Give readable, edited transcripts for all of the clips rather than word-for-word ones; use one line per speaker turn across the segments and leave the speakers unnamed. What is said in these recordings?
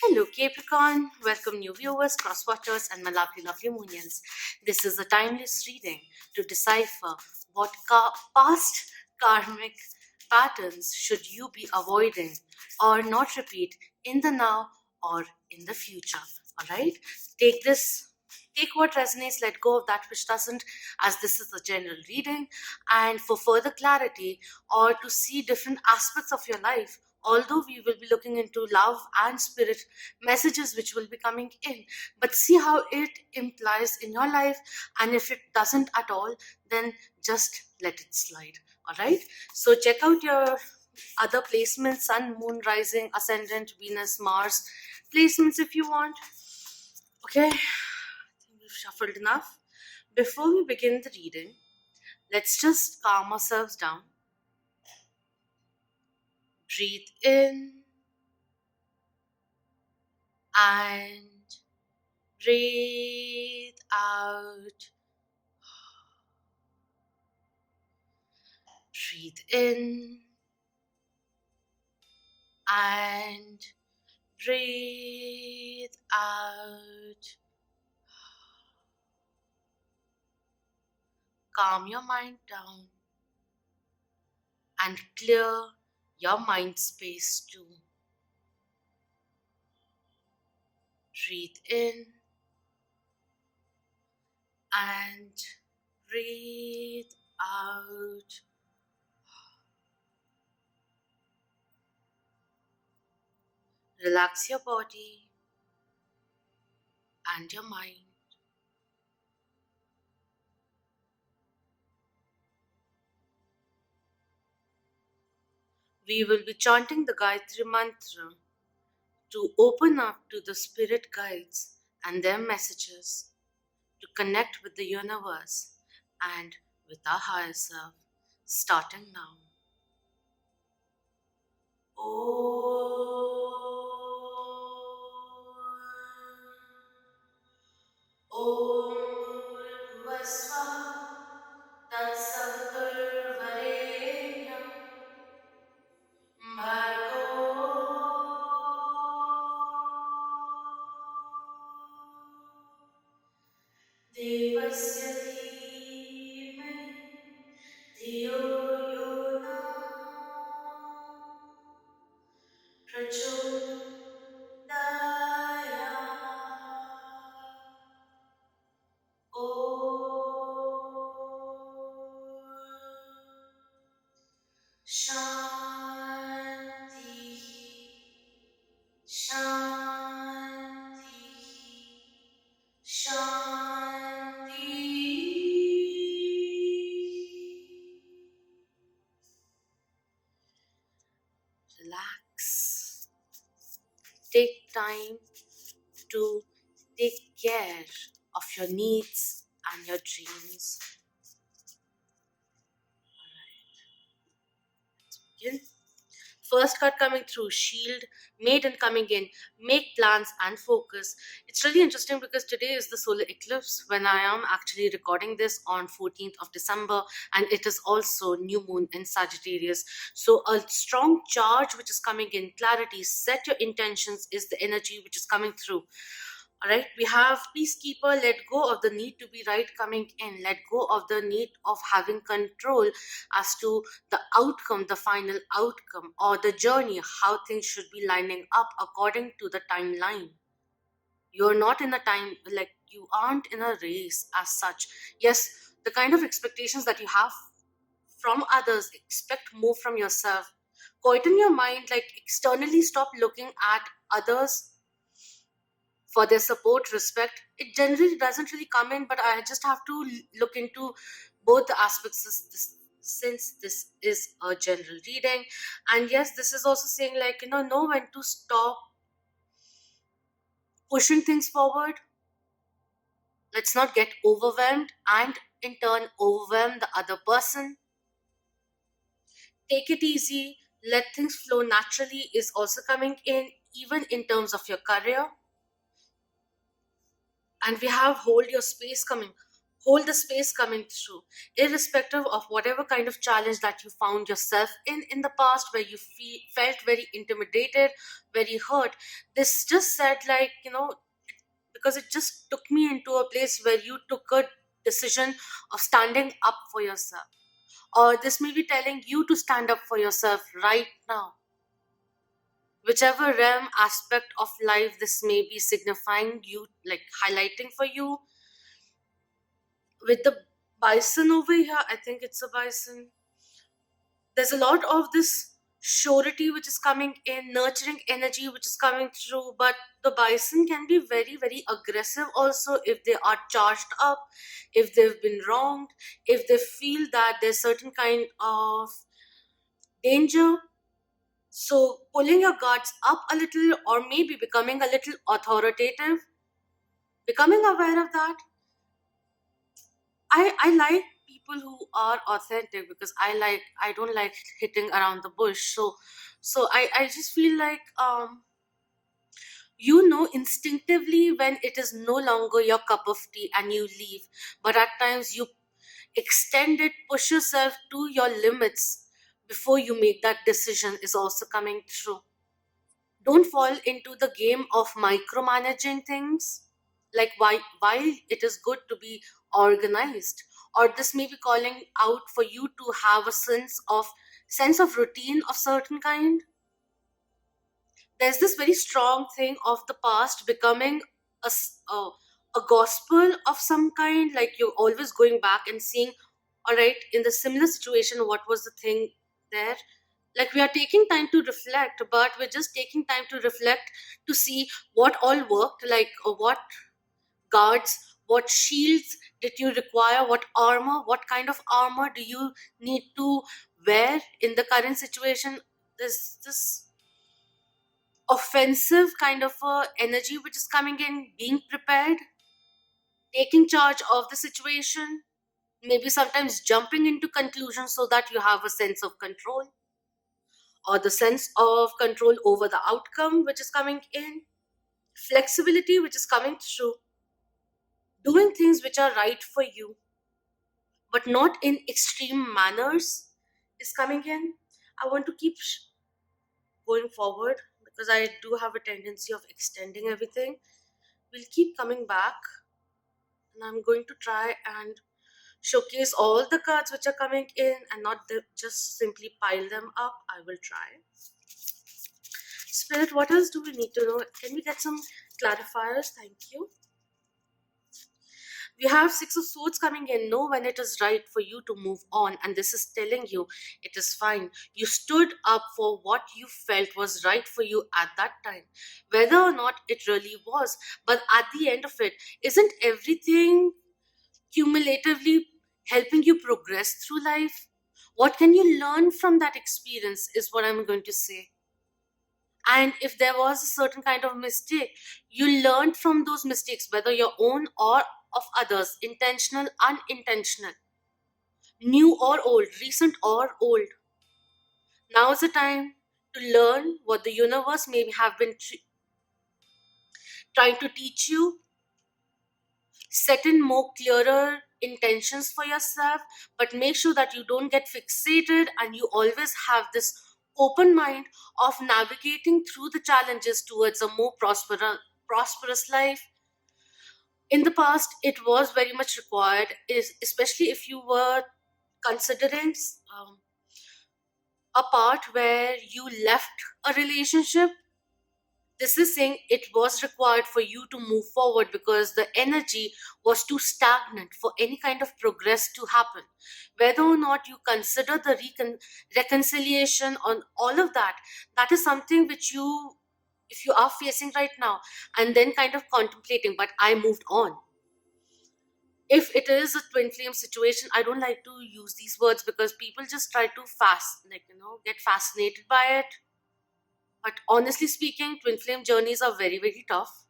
Hello, Capricorn. Welcome, new viewers, crosswatchers, and my lovely moonians. This is a timeless reading to decipher what past karmic patterns should you be avoiding or not repeat in the now or in the future. All right, take this. Take what resonates, let go of that which doesn't, as this is a general reading. And for further clarity or to see different aspects of your life, although we will be looking into love and spirit messages which will be coming in, but see how it implies in your life, and if it doesn't at all, then just let it slide. All right, so check out your other placements: sun, moon, rising, ascendant, Venus, Mars placements if you want. Okay, I think we've shuffled enough. Before we begin the reading, let's just calm ourselves down. Breathe in and breathe out. Breathe in and breathe out. Calm your mind down and clear your mind space too. Breathe in and breathe out. Relax your body and your mind. We will be chanting the Gayatri Mantra to open up to the spirit guides and their messages, to connect with the universe and with our higher self, starting now. Om Bhurvasvaha Tatsaviturvarenyam Bhargo Devasya Dhimahi Dhiyo Yona Prachodaya. Om Shanti Shanti Shanti. Relax. Take time to take care of your needs and your dreams. Begin. First card coming through, shield, maiden coming in, make plans and focus. It's really interesting because today is the solar eclipse when I am actually recording this on 14th of December, and it is also new moon in Sagittarius. So a strong charge which is coming in, clarity, set your intentions is the energy which is coming through. All right, we have peacekeeper, let go of the need to be right coming in, let go of the need of having control as to the outcome, the final outcome, or the journey, how things should be lining up according to the timeline. You're not in a time, like you aren't in a race as such. Yes, the kind of expectations that you have from others, expect more from yourself. Quieten your mind, like externally stop looking at others for their support, respect. It generally doesn't really come in, but I just have to look into both the aspects since this is a general reading. And yes, this is also saying, like, know when to stop pushing things forward. Let's not get overwhelmed and in turn overwhelm the other person. Take it easy, let things flow naturally is also coming in, even in terms of your career. And we have hold your space coming. hold the space coming through, irrespective of whatever kind of challenge that you found yourself in the past, where you felt very intimidated, very hurt. This just said, like, because it just took me into a place where you took a decision of standing up for yourself, or this may be telling you to stand up for yourself right now, whichever realm aspect of life this may be signifying, you like highlighting for you. With the bison over here, I think it's a bison, there's a lot of this surety which is coming in, nurturing energy which is coming through. But the bison can be very, very aggressive also if they are charged up, if they've been wronged, if they feel that there's certain kind of danger. So pulling your guards up a little, or maybe becoming a little authoritative, becoming aware of that. I like people who are authentic, because I don't like hitting around the bush. So I just feel like, instinctively when it is no longer your cup of tea and you leave. But at times you extend it, push yourself to your limits before you make that decision, is also coming through. Don't fall into the game of micromanaging things. Like, while it is good to be organized, or this may be calling out for you to have a sense of routine of certain kind. There's this very strong thing of the past becoming a gospel of some kind, like you're always going back and seeing, all right, in the similar situation, what was the thing there. Like, we are taking time to reflect, but we're just taking time to reflect to see what all worked, like, what guards, what shields did you require, what armor, what kind of armor do you need to wear in the current situation. There's this offensive kind of energy which is coming in, being prepared, taking charge of the situation, maybe sometimes jumping into conclusions so that you have a sense of control, or the sense of control over the outcome which is coming in, flexibility which is coming through, doing things which are right for you but not in extreme manners is coming in. I want to keep going forward, because I do have a tendency of extending everything. We'll keep coming back, and I'm going to try and showcase all the cards which are coming in, and not just simply pile them up. I will try. Spirit, what else do we need to know? Can we get some clarifiers? Thank you. We have Six of Swords coming in. Know when it is right for you to move on, and this is telling you it is fine. You stood up for what you felt was right for you at that time, whether or not it really was. But at the end of it, isn't everything cumulatively helping you progress through life? What can you learn from that experience is what I'm going to say. And if there was a certain kind of mistake, you learned from those mistakes, whether your own or of others, intentional, unintentional, new or old, recent or old. Now is the time to learn what the universe may have been trying to teach you. Set in more clearer intentions for yourself, but make sure that you don't get fixated, and you always have this open mind of navigating through the challenges towards a more prosperous life. In the past, it was very much required, is especially if you were considering um, a part where you left a relationship. This is saying it was required for you to move forward, because the energy was too stagnant for any kind of progress to happen. Whether or not you consider the reconciliation on all of that, that is something which you, if you are facing right now, and then kind of contemplating, but I moved on. If it is a twin flame situation, I don't like to use these words, because people just try to get fascinated by it. But honestly speaking, twin flame journeys are very, very tough.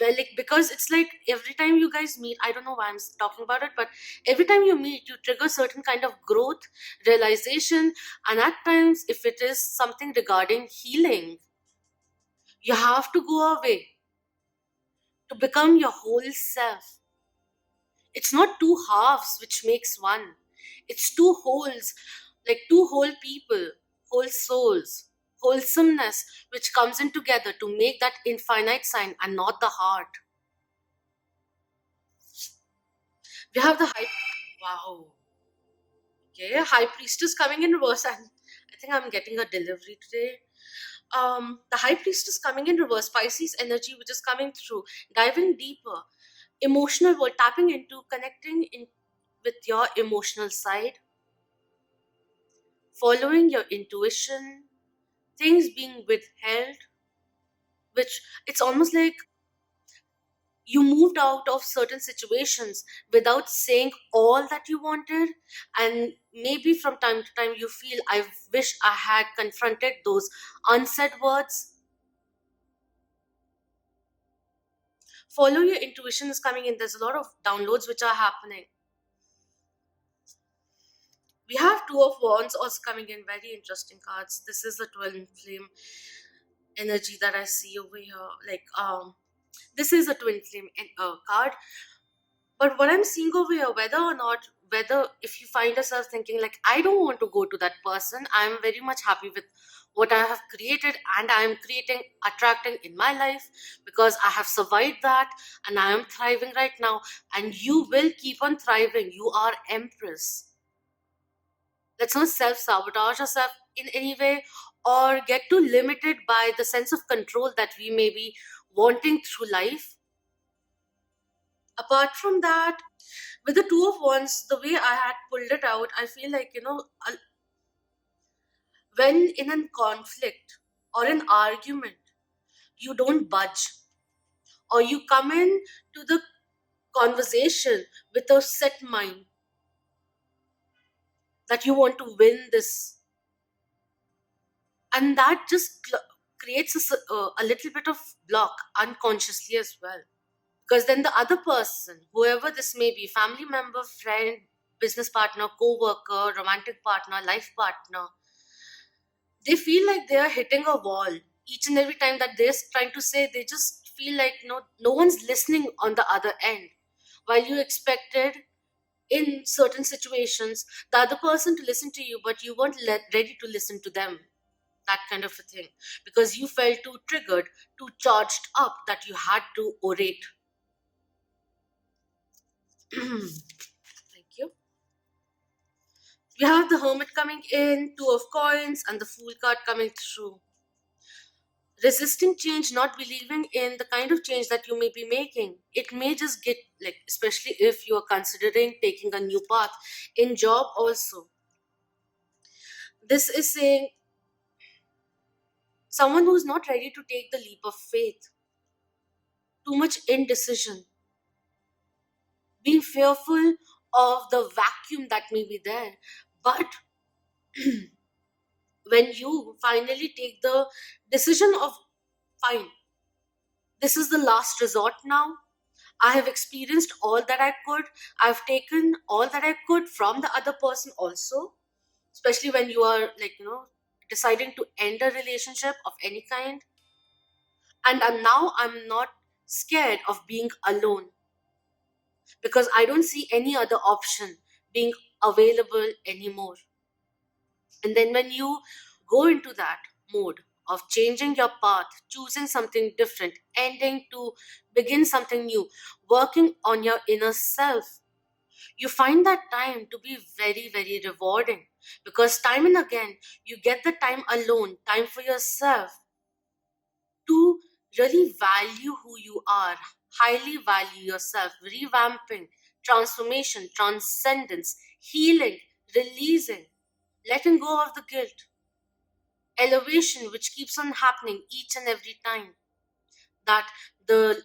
Well, like, because it's like every time you guys meet, I don't know why I'm talking about it, but every time you meet, you trigger certain kind of growth, realization. And at times, if it is something regarding healing, you have to go away to become your whole self. It's not two halves which makes one. It's two wholes, like two whole people, whole souls, wholesomeness which comes in together to make that infinite sign and not the heart. We have the high, wow, okay, high priestess coming in reverse, and I think I'm getting a delivery today. The high priestess coming in reverse, Pisces energy which is coming through, diving deeper, emotional world, tapping into connecting in with your emotional side, following your intuition, things being withheld, which it's almost like you moved out of certain situations without saying all that you wanted, and maybe from time to time you feel, I wish I had confronted those unsaid words. Follow your intuition is coming in. There's a lot of downloads which are happening. We have two of wands also coming in, very interesting cards. This is the twin flame energy that I see over here. This is a twin flame card. But what I'm seeing over here, whether or not, whether if you find yourself thinking like, I don't want to go to that person, I'm very much happy with what I have created and I am creating, attracting in my life, because I have survived that and I am thriving right now, and you will keep on thriving. You are Empress. Let's not self sabotage ourselves in any way or get too limited by the sense of control that we may be wanting through life. Apart from that, with the two of wands, the way I had pulled it out, I feel like, when in a conflict or an argument, you don't budge, or you come in to the conversation with a set mind that you want to win this, and that just creates a little bit of block unconsciously as well. Because then the other person, whoever this may be, family member, friend, business partner, co-worker, romantic partner, life partner, they feel like they are hitting a wall each and every time that they're trying to say. They just feel like no one's listening on the other end, while you expected in certain situations the other person to listen to you, but you weren't ready to listen to them. That kind of a thing, because you felt too triggered, too charged up, that you had to orate. Thank you. We have the hermit coming in, two of coins, and the fool card coming through. Resisting change, not believing in the kind of change that you may be making. It may just get, like, especially if you are considering taking a new path in job also. This is saying someone who's not ready to take the leap of faith, too much indecision, being fearful of the vacuum that may be there. But when you finally take the decision of, fine, this is the last resort now, I have experienced all that I could, I've taken all that I could from the other person also, especially when you are, like, deciding to end a relationship of any kind. And now I'm not scared of being alone, because I don't see any other option being available anymore. And then when you go into that mode of changing your path, choosing something different, ending to begin something new, working on your inner self, you find that time to be very, very rewarding, because time and again you get the time alone, time for yourself, to really value who you are, highly value yourself, revamping, transformation, transcendence, healing, releasing, letting go of the guilt, elevation which keeps on happening each and every time that the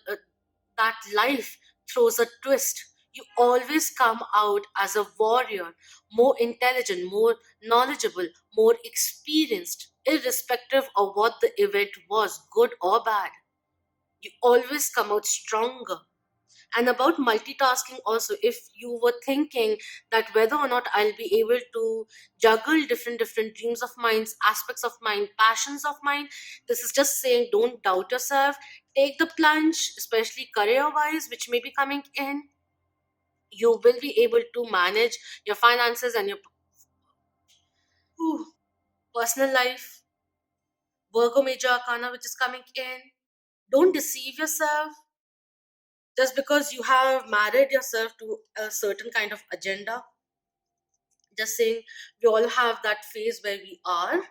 that life throws a twist. You always come out as a warrior, more intelligent, more knowledgeable, more experienced, irrespective of what the event was, good or bad. You always come out stronger. And about multitasking also, if you were thinking that whether or not I'll be able to juggle different dreams of mine, aspects of mine, passions of mine, this is just saying, don't doubt yourself. Take the plunge, especially career wise, which may be coming in. You will be able to manage your finances and your ooh, personal life. Virgo major arcana, which is coming in. Don't deceive yourself just because you have married yourself to a certain kind of agenda. Just saying, we all have that phase where we are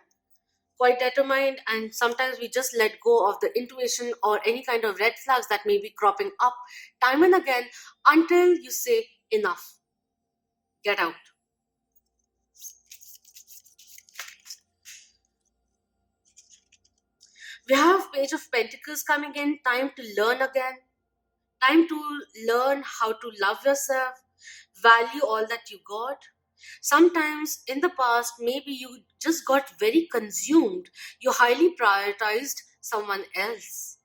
quite determined, and sometimes we just let go of the intuition or any kind of red flags that may be cropping up time and again until you say, enough, get out. We have Page of Pentacles coming in, time to learn again, time to learn how to love yourself, value all that you got. Sometimes in the past, maybe you just got very consumed, you highly prioritized someone else.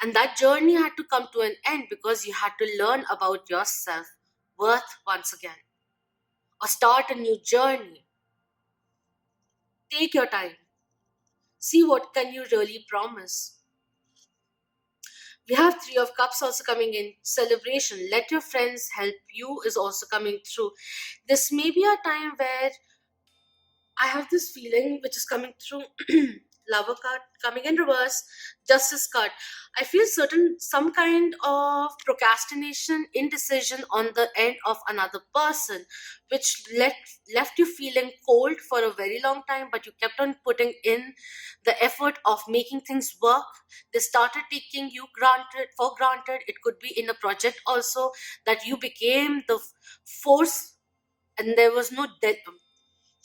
And that journey had to come to an end because you had to learn about yourself, worth once again, or start a new journey. Take your time. See what can you really promise. We have Three of Cups also coming in. Celebration. Let your friends help you is also coming through. This may be a time where I have this feeling which is coming through. Lover card coming in reverse, Justice card. I feel certain some kind of procrastination, indecision on the end of another person, which left you feeling cold for a very long time, but you kept on putting in the effort of making things work. They started taking you granted for granted. It could be in a project also that you became the force, and there was no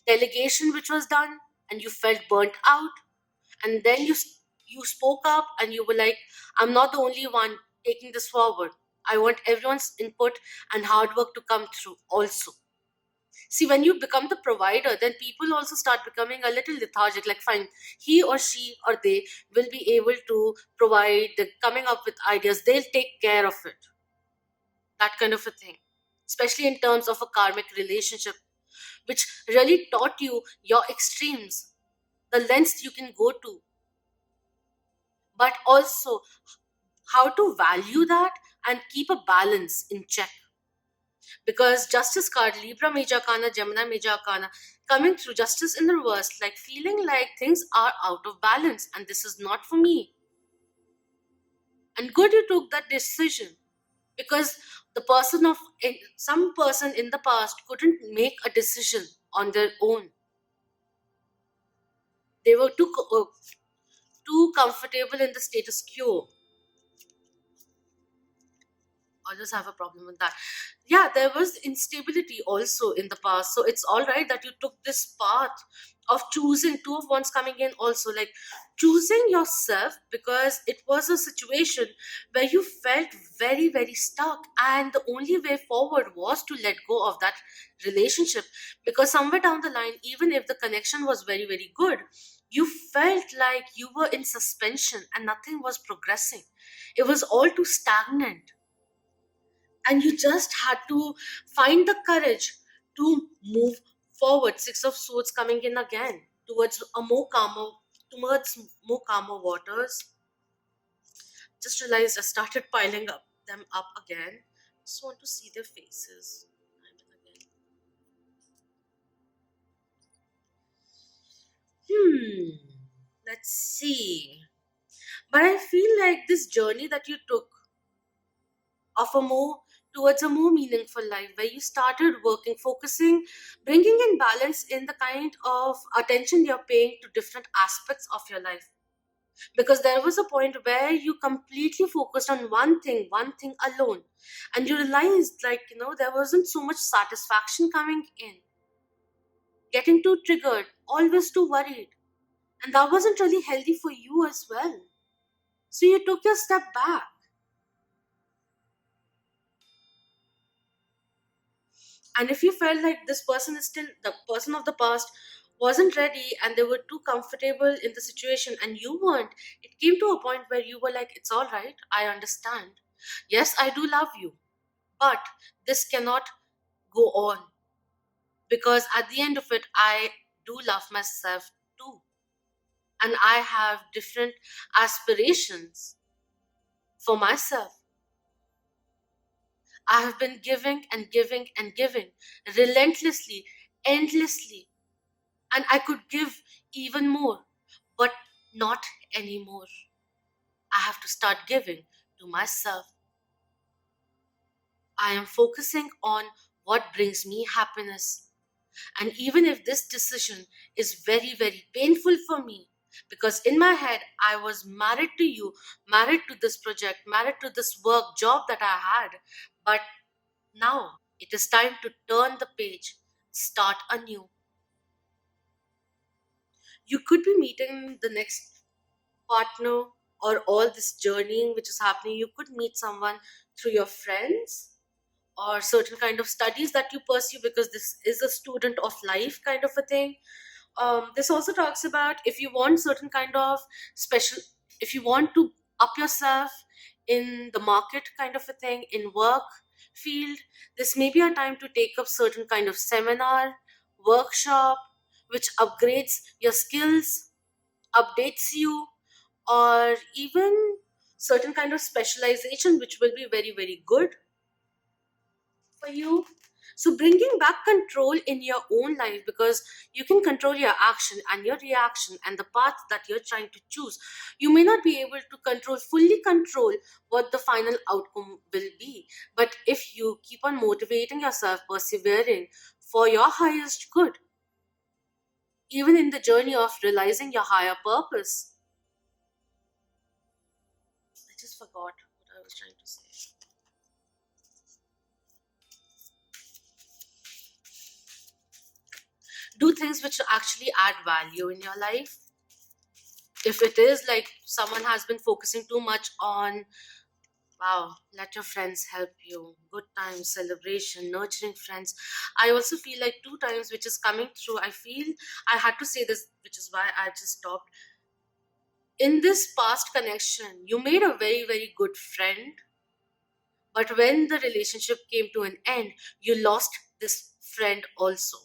delegation which was done, and you felt burnt out, and then you spoke up and you were like, I'm not the only one taking this forward. I want everyone's input and hard work to come through also. See, when you become the provider, then people also start becoming a little lethargic, like fine, he or she or they will be able to provide, the coming up with ideas, they'll take care of it, that kind of a thing, especially in terms of a karmic relationship, which really taught you your extremes, the lengths you can go to, but also how to value that and keep a balance in check. Because Justice card, Libra Major Arcana, Gemini Major Arcana, coming through Justice in the reverse, like feeling like things are out of balance and this is not for me. And good you took that decision, because the person of some person in the past couldn't make a decision on their own. They were too comfortable in the status quo. I just have a problem with that. Yeah, there was instability also in the past. So it's all right that you took this path of choosing. Two of Wands coming in also, like choosing yourself, because it was a situation where you felt very, very stuck. And the only way forward was to let go of that relationship. Because somewhere down the line, even if the connection was very, very good, you felt like you were in suspension and nothing was progressing. It was all too stagnant, and you just had to find the courage to move forward. Six of Swords coming in again towards a more calmer, towards more calmer waters. Just realized I started piling up them up again. Just want to see their faces time and again. Let's see. But I feel like this journey that you took of a more towards a more meaningful life, where you started working, focusing, bringing in balance in the kind of attention you're paying to different aspects of your life. Because there was a point where you completely focused on one thing alone, and you realized, like, there wasn't so much satisfaction coming in, getting too triggered, always too worried, and that wasn't really healthy for you as well. So you took your step back. And if you felt like this person is still the person of the past, wasn't ready, and they were too comfortable in the situation and you weren't, it came to a point where you were like, it's all right, I understand. Yes, I do love you, but this cannot go on, because at the end of it, I do love myself too, and I have different aspirations for myself. I have been giving and giving and giving relentlessly, endlessly, and I could give even more, but not anymore. I have to start giving to myself. I am focusing on what brings me happiness. And even if this decision is very, very painful for me, because in my head, I was married to you, married to this project, married to this work job that I had. But now it is time to turn the page, start anew. You could be meeting the next partner, or all this journeying which is happening. You could meet someone through your friends or certain kind of studies that you pursue, because this is a student of life kind of a thing. This also talks about if you want certain kind of special, if you want to up yourself in the market kind of a thing, in work field, this may be a time to take up certain kind of seminar, workshop, which upgrades your skills, updates you, or even certain kind of specialization which will be very, very good for you. So, bringing back control in your own life, because you can control your action and your reaction and the path that you're trying to choose. You may not be able to fully control what the final outcome will be. But if you keep on motivating yourself, persevering for your highest good, even in the journey of realizing your higher purpose, I just forgot what I was trying to say. Do things which actually add value in your life. If it is like someone has been focusing too much on, wow, let your friends help you, good times, celebration, nurturing friends. I also feel like two times which is coming through. I feel I had to say this, which is why I just stopped. In this past connection, you made a very, very good friend, but when the relationship came to an end, you lost this friend also.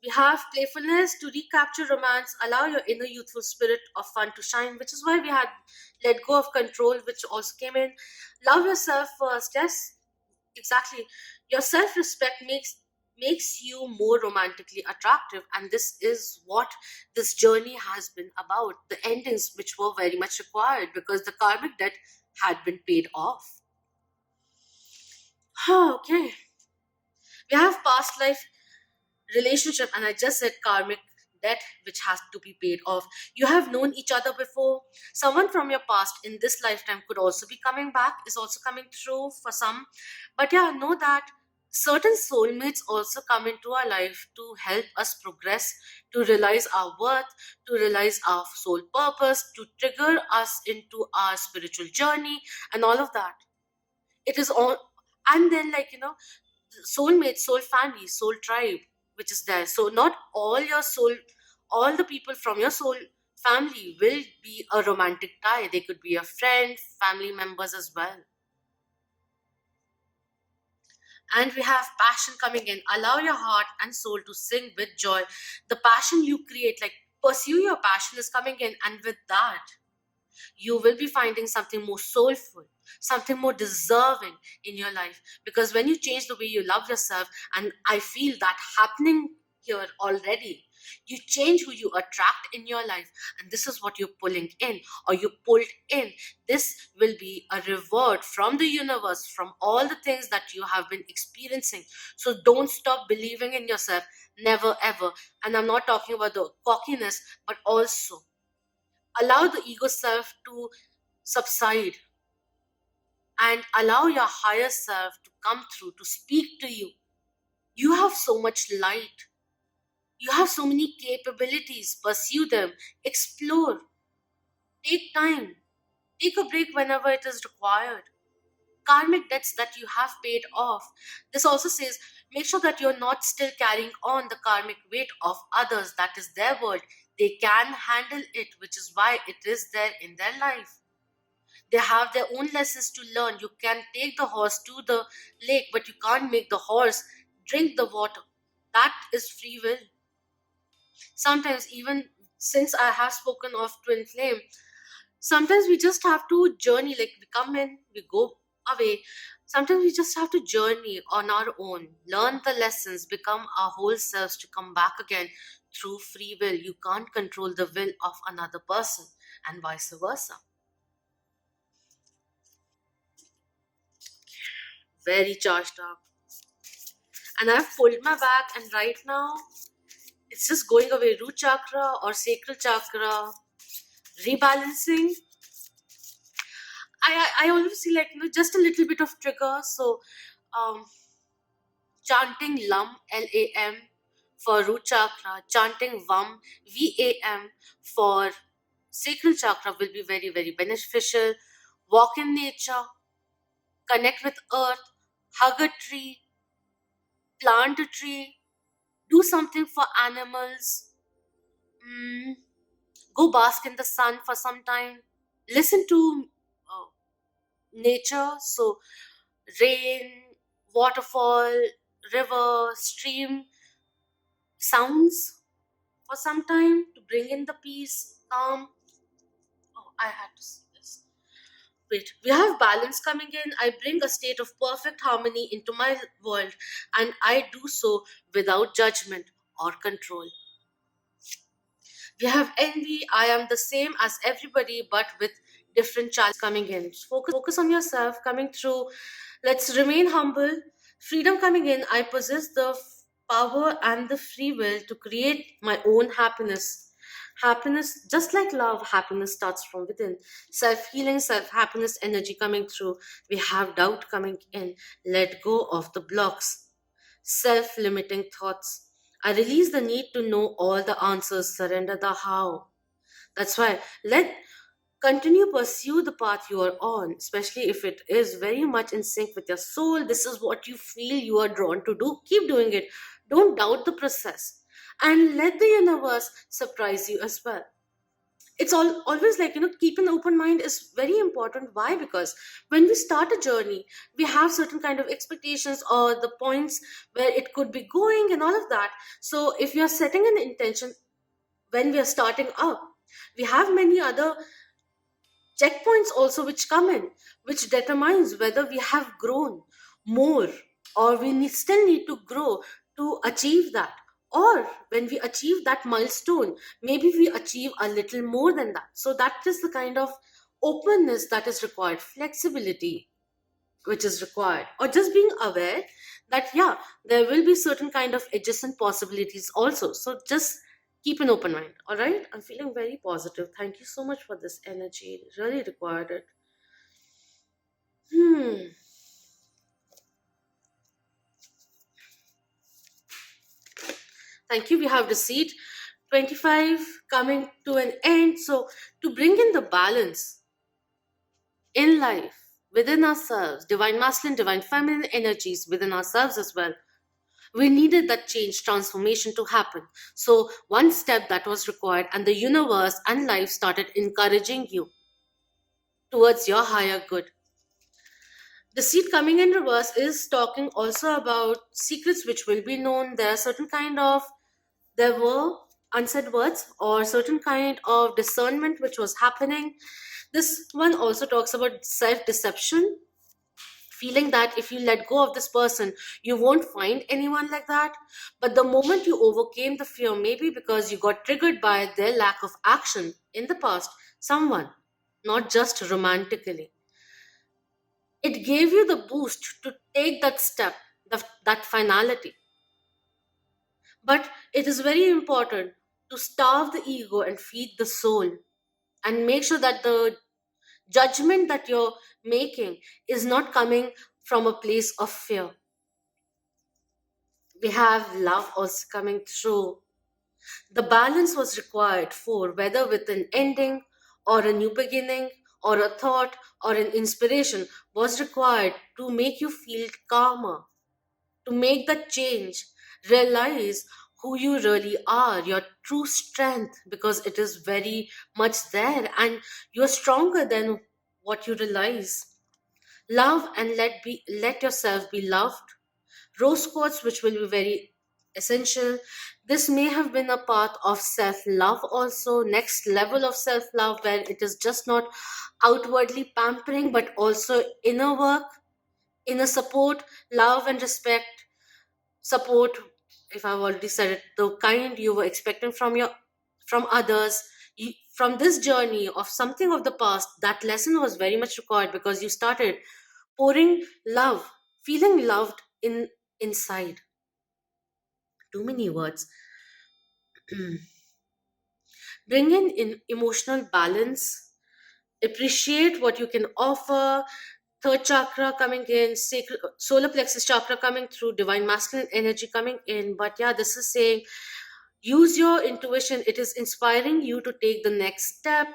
We have playfulness to recapture romance, allow your inner youthful spirit of fun to shine, which is why we had let go of control, which also came in. Love yourself first. Yes, exactly. Your self-respect makes you more romantically attractive, and this is what this journey has been about. The endings which were very much required because the karmic debt had been paid off. Okay. We have past life relationship, and I just said karmic debt which has to be paid off. You have known each other before. Someone from your past in this lifetime could also be coming back, is also coming through for some. But yeah, know that certain soulmates also come into our life to help us progress, to realize our worth, to realize our soul purpose, to trigger us into our spiritual journey, and all of that. It is all. And then, like, soulmate, soul family, soul tribe, which is there. So not all your soul, all the people from your soul family will be a romantic tie. They could be a friend, family members as well. And we have passion coming in. Allow your heart and soul to sing with joy. The passion you create, like, pursue your passion is coming in, and with that you will be finding something more soulful, something more deserving in your life. Because when you change the way you love yourself, and I feel that happening here already, you change who you attract in your life, and this is what you're pulling in, or you pulled in. This will be a reward from the universe, from all the things that you have been experiencing. So don't stop believing in yourself, never ever. And I'm not talking about the cockiness, but also allow the ego self to subside, and allow your higher self to come through, to speak to you. You have so much light, you have so many capabilities. Pursue them, explore, take time, take a break whenever it is required. Karmic debts that you have paid off. This also says make sure that you're not still carrying on the karmic weight of others. That is their world, they can handle it, which is why it is there in their life. They have their own lessons to learn. You can take the horse to the lake, but you can't make the horse drink the water. That is free will. Sometimes, even since I have spoken of twin flame, Sometimes we just have to journey, like we come in, we go away. Sometimes we just have to journey on our own, learn the lessons, become our whole selves to come back again through free will. You can't control the will of another person, and vice versa. Very charged up. And I've pulled my back, and right now it's just going away. Root chakra or sacral chakra, rebalancing. I always see, like, just a little bit of trigger. So um chanting LUM, LAM, for root chakra, chanting VAM, VAM, for sacral chakra will be very, very beneficial. Walk in nature, connect with earth, hug a tree, plant a tree, do something for animals, mm, go bask in the sun for some time, listen to uh, nature. So, rain, waterfall, river, stream sounds for some time to bring in the peace, calm. Oh, I had to see this. Wait, we have balance coming in. I bring a state of perfect harmony into my world, and I do so without judgment or control. We have envy. I am the same as everybody, but with different challenges coming in. Focus on yourself, coming through. Let's remain humble. Freedom coming in. I possess the power and the free will to create my own happiness. Happiness, just like love, happiness starts from within. Self healing, self happiness energy coming through. We have doubt coming in. Let go of the blocks, self limiting thoughts. I release the need to know all the answers, surrender the how. That's why let continue pursue the path you are on, especially if it is very much in sync with your soul. This is what you feel you are drawn to do. Keep doing it. Don't doubt the process. And let the universe surprise you as well. It's always like, keep an open mind is very important. Why? Because when we start a journey, we have certain kind of expectations or the points where it could be going and all of that. So if you're setting an intention when we are starting up, we have many other checkpoints also which come in, which determines whether we have grown more or still need to grow to achieve that. Or when we achieve that milestone, maybe we achieve a little more than that. So that is the kind of openness that is required, flexibility which is required, or just being aware that, yeah, there will be certain kind of adjacent possibilities also. So just keep an open mind. All right, I'm feeling very positive. Thank you so much for this energy, really required it. Hmm. Thank you. We have the seat 25 coming to an end. So to bring in the balance in life within ourselves, divine masculine, divine feminine energies within ourselves as well, we needed that change, transformation to happen. So one step that was required, and the universe and life started encouraging you towards your higher good. The seed coming in reverse is talking also about secrets which will be known. There are certain kind of, there were unsaid words or certain kind of discernment which was happening. This one also talks about self deception, feeling that if you let go of this person, you won't find anyone like that. But the moment you overcame the fear, maybe because you got triggered by their lack of action in the past, someone, not just romantically, it gave you the boost to take that step, that finality. But it is very important to starve the ego and feed the soul, and make sure that the judgment that you're making is not coming from a place of fear. We have love also coming through. The balance was required for whether with an ending or a new beginning or a thought or an inspiration was required to make you feel calmer, to make that change, realize who you really are, your true strength, because it is very much there and you're stronger than what you realize. Love and let yourself be loved. Rose quartz, which will be very essential. This may have been a path of self love, also, next level of self love, where it is just not outwardly pampering, but also inner work, inner support, love, and respect. Support, if I've already said it, the kind you were expecting from others. From this journey of something of the past, that lesson was very much required because you started pouring love, feeling loved inside. Too many words. Bring in emotional balance, appreciate what you can offer. Third chakra coming in, sacred solar plexus chakra coming through, divine masculine energy coming in. But yeah, this is saying use your intuition. It is inspiring you to take the next step,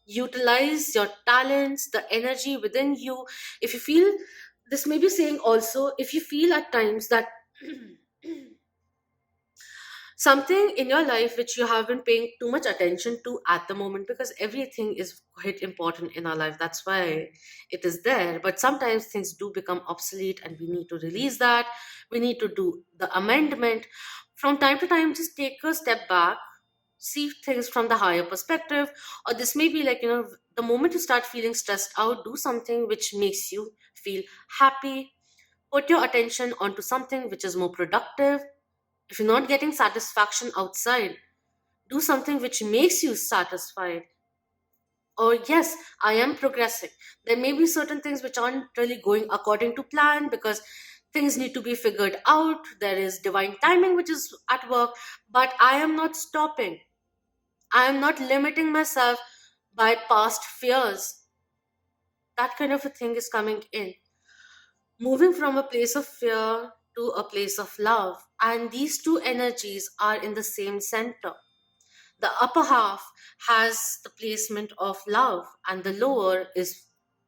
utilize your talents, the energy within you. If you feel, this may be saying also, if you feel at times that something in your life which you have been paying too much attention to at the moment, because everything is quite important in our life, that's why it is there. But sometimes things do become obsolete and we need to release that. We need to do the amendment. From time to time, just take a step back, see things from the higher perspective. Or this may be like, the moment you start feeling stressed out, do something which makes you feel happy. Put your attention onto something which is more productive. If you're not getting satisfaction outside, do something which makes you satisfied. Or, yes, I am progressing. There may be certain things which aren't really going according to plan because things need to be figured out. There is divine timing which is at work, but I am not stopping. I am not limiting myself by past fears. That kind of a thing is coming in. Moving from a place of fear to a place of love. And these two energies are in the same center. The upper half has the placement of love, and the lower is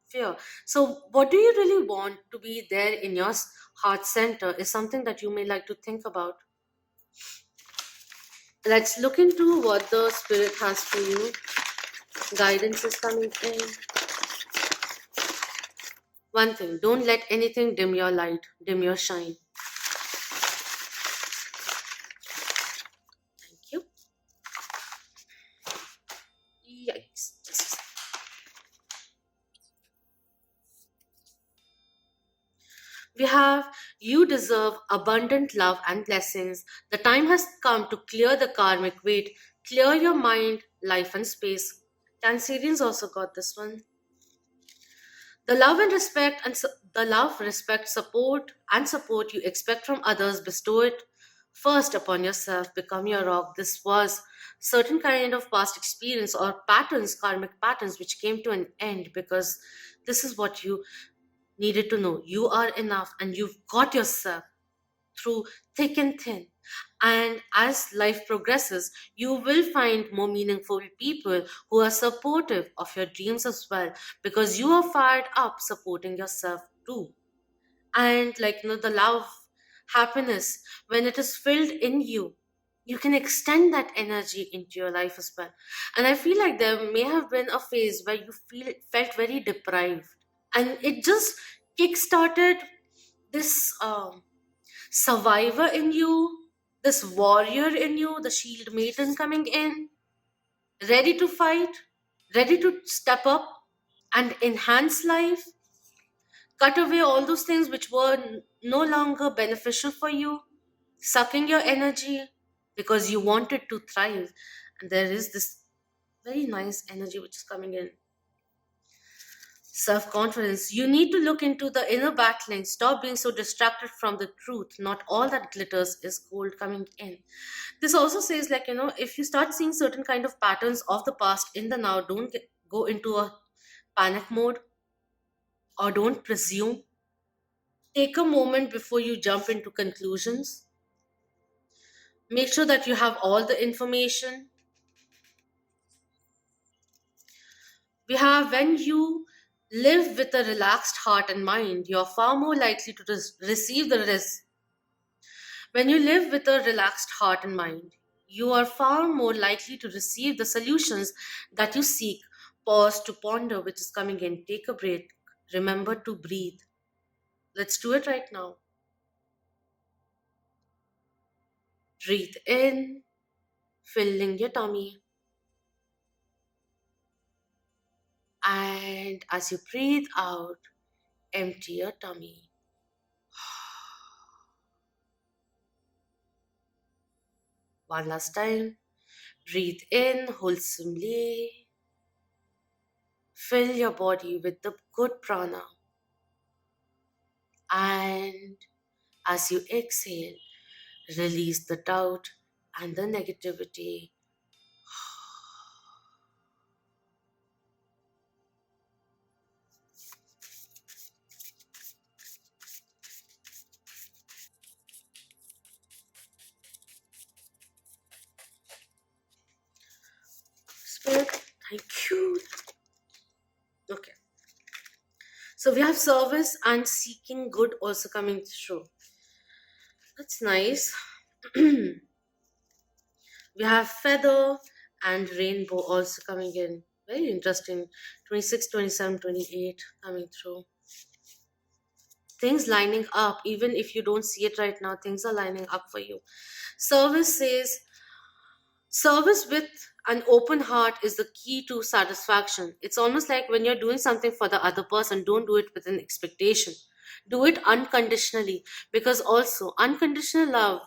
fear. So, what do you really want to be there in your heart center is something that you may like to think about. Let's look into what the spirit has for you. Guidance is coming in. One thing, don't let anything dim your light, dim your shine. Thank you. Yikes. We have, you deserve abundant love and blessings. The time has come to clear the karmic weight, clear your mind, life, and space. Cancerians also got this one. The love and respect the love, respect, support you expect from others, bestow it first upon yourself. Become your rock. This was certain kind of past experience or patterns, karmic patterns, which came to an end because this is what you needed to know. You are enough, and you've got yourself through thick and thin. And as life progresses, you will find more meaningful people who are supportive of your dreams as well, because you are fired up supporting yourself too. And like, the love, happiness, when it is filled in you, you can extend that energy into your life as well. And I feel like there may have been a phase where you felt very deprived, and it just kick-started this survivor in you, this warrior in you, the shield maiden coming in, ready to fight, ready to step up and enhance life, cut away all those things which were no longer beneficial for you, sucking your energy because you wanted to thrive. And there is this very nice energy which is coming in. Self confidence. You need to look into the inner battling. Stop being so distracted from the truth. Not all that glitters is gold coming in. This also says, like, if you start seeing certain kind of patterns of the past in the now, don't go into a panic mode or don't presume. Take a moment before you jump into conclusions. Make sure that you have all the information. We have, when you live with a relaxed heart and mind, you're far more likely to receive the when you live with a relaxed heart and mind, you are far more likely to receive the solutions that you seek. Pause to ponder, which is coming in. Take a break. Remember to breathe. Let's do it right now. Breathe in, filling your tummy. And as you breathe out, empty your tummy. One last time. Breathe in wholesomely. Fill your body with the good prana. And as you exhale, release the doubt and the negativity. Spirit, thank you. Okay. So we have service and seeking good also coming through. That's nice. We have feather and rainbow also coming in. Very interesting. 26, 27, 28 coming through. Things lining up, even if you don't see it right now, things are lining up for you. Service says, service with an open heart is the key to satisfaction. It's almost like when you're doing something for the other person, don't do it with an expectation. Do it unconditionally, because also unconditional love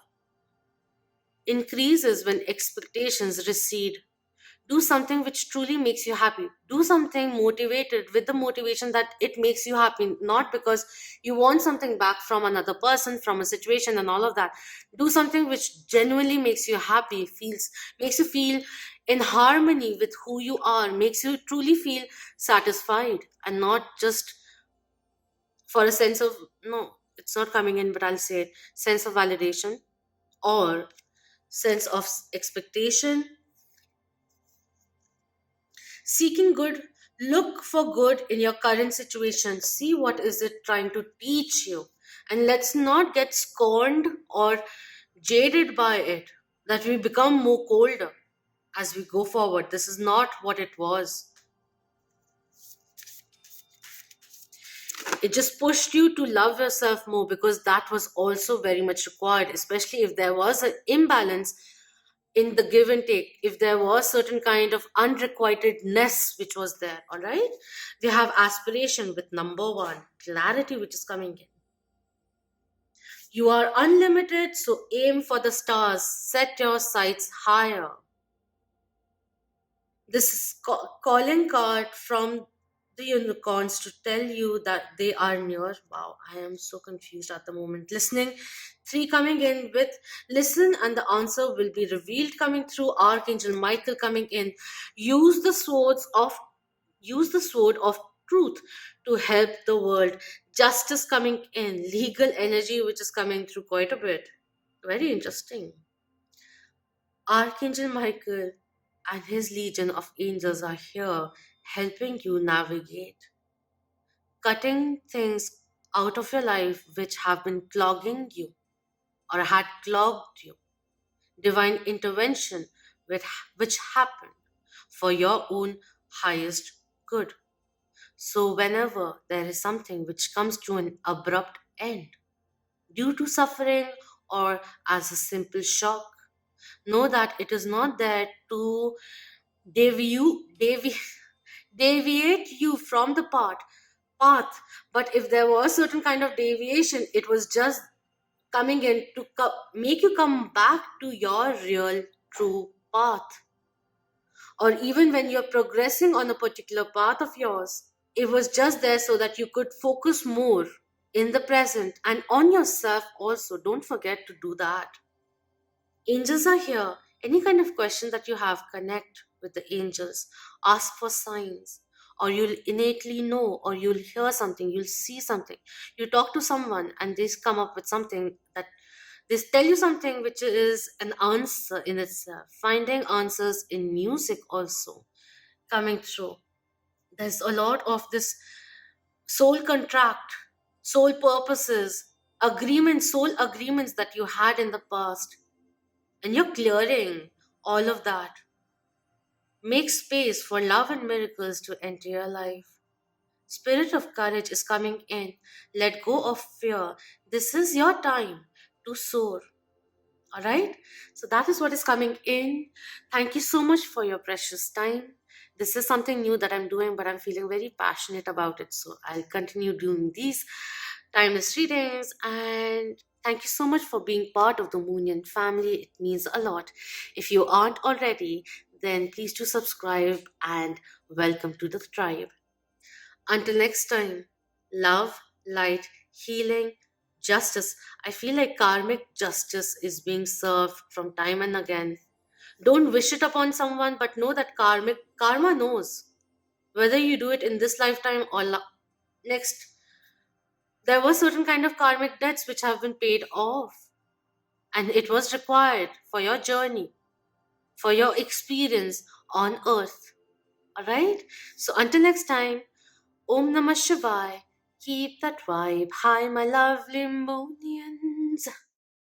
increases when expectations recede. Do something which truly makes you happy. Do something motivated with the motivation that it makes you happy, not because you want something back from another person, from a situation, and all of that. Do something which genuinely makes you happy, makes you feel in harmony with who you are, makes you truly feel satisfied, and not just for a sense of, no, it's not coming in, but I'll say it, sense of validation or sense of expectation. Seeking good, look for good in your current situation. See what is it trying to teach you. And let's not get scorned or jaded by it, that we become more colder as we go forward. This is not what it was. It just pushed you to love yourself more, because that was also very much required, especially if there was an imbalance in the give and take, if there was certain kind of unrequitedness which was there. All right, we have aspiration with number one, clarity, which is coming in. You are unlimited, so aim for the stars, set your sights higher. This is calling card from the unicorns to tell you that they are near. Wow, I am so confused at the moment. Listening, three coming in with listen, and the answer will be revealed coming through. Archangel Michael coming in. Use the use the sword of truth to help the world. Justice coming in. Legal energy, which is coming through quite a bit. Very interesting. Archangel Michael and his legion of angels are here helping you navigate, cutting things out of your life which have been clogging you or had clogged you. Divine intervention which happened for your own highest good. So, whenever there is something which comes to an abrupt end due to suffering or as a simple shock, know that it is not there to deviate, deviate you from the path. But if there was certain kind of deviation, it was just coming in to make you come back to your real true path. Or even when you're progressing on a particular path of yours, it was just there so that you could focus more in the present and on yourself also. Don't forget to do that. Angels are here. Any kind of question that you have, connect with the angels. Ask for signs. Or you'll innately know, or you'll hear something, you'll see something. You talk to someone and they come up with something that they tell you something which is an answer in itself. Finding answers in music also coming through. There's a lot of this soul contract, soul purposes, agreements, soul agreements that you had in the past, and you're clearing all of that. Make space for love and miracles to enter your life. Spirit of courage is coming in. Let go of fear. This is your time to soar. All right. So that is what is coming in. Thank you so much for your precious time. This is something new that I'm doing, but I'm feeling very passionate about it. So I'll continue doing these timeless readings. And thank you so much for being part of the Moonian family. It means a lot. If you aren't already, then please do subscribe and welcome to the tribe. Until next time, love, light, healing, justice. I feel like karmic justice is being served from time and again. Don't wish it upon someone, but know that karma knows whether you do it in this lifetime or next. There were certain kind of karmic debts which have been paid off, and it was required for your journey, for your experience on earth. All right. So until next time, Om Namah Shivaya. Keep that vibe high, my lovely Monians.